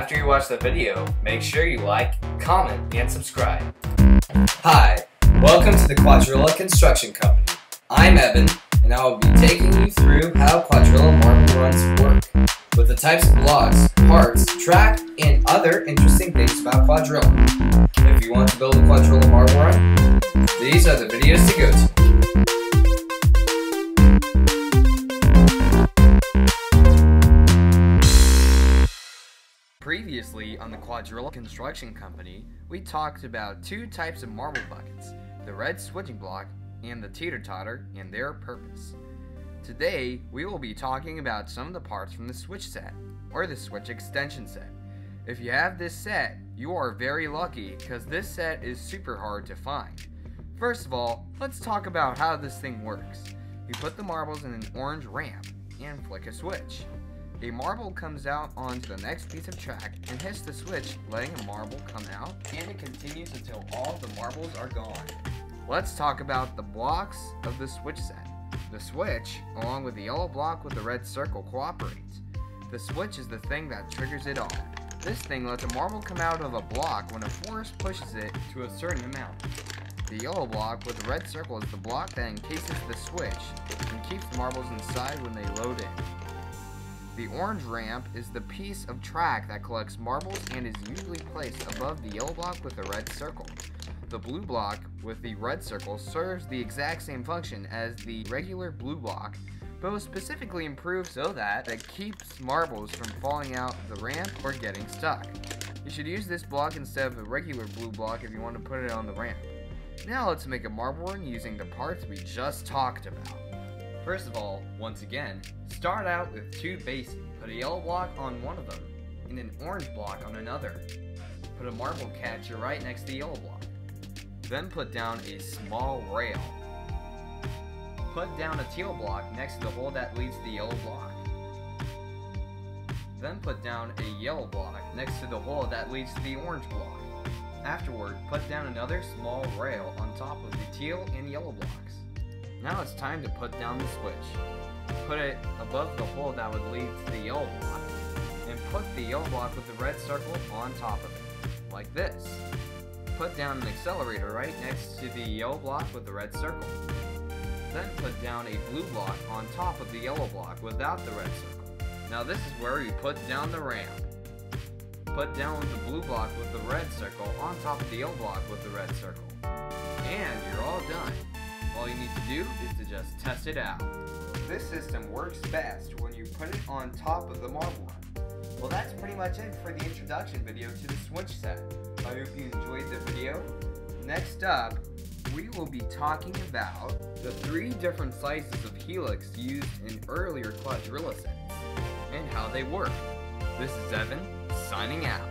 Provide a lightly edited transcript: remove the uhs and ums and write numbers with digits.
After you watch the video, make sure you like, comment, and subscribe. Hi, welcome to the Quadrilla Construction Company. I'm Evan, and I will be taking you through how Quadrilla marble runs work, with the types of blocks, parts, track, and other interesting things about Quadrilla. If you want to build a Quadrilla marble run, these are the videos to go to. Previously on the Quadrilla Construction Company, we talked about two types of marble buckets, the red switching block and the teeter-totter, and their purpose. Today, we will be talking about some of the parts from the switch set, or the switch extension set. If you have this set, you are very lucky because this set is super hard to find. First of all, let's talk about how this thing works. You put the marbles in an orange ramp and flick a switch. A marble comes out onto the next piece of track and hits the switch, letting a marble come out, and it continues until all the marbles are gone. Let's talk about the blocks of the switch set. The switch, along with the yellow block with the red circle, cooperates. The switch is the thing that triggers it all. This thing lets a marble come out of a block when a force pushes it to a certain amount. The yellow block with the red circle is the block that encases the switch and keeps the marbles inside when they load in. The orange ramp is the piece of track that collects marbles and is usually placed above the yellow block with the red circle. The blue block with the red circle serves the exact same function as the regular blue block, but was specifically improved so that it keeps marbles from falling out the ramp or getting stuck. You should use this block instead of the regular blue block if you want to put it on the ramp. Now let's make a marble run using the parts we just talked about. First of all, once again, start out with two bases. Put a yellow block on one of them and an orange block on another. Put a marble catcher right next to the yellow block. Then put down a small rail. Put down a teal block next to the hole that leads to the yellow block. Then put down a yellow block next to the hole that leads to the orange block. Afterward, put down another small rail on top of the teal and yellow blocks. Now it's time to put down the switch. Put it above the hole that would lead to the yellow block, and put the yellow block with the red circle on top of it, like this. Put down an accelerator right next to the yellow block with the red circle. Then put down a blue block on top of the yellow block without the red circle. Now this is where you put down the ramp. Put down the blue block with the red circle on top of the yellow block with the red circle. And you're all done. All you need to do is to just test it out. This system works best when you put it on top of the marble run. Well, that's pretty much it for the introduction video to the switch set. I hope you enjoyed the video. Next up, we will be talking about the 3 different sizes of helix used in earlier Quadrilla sets and how they work. This is Evan, signing out.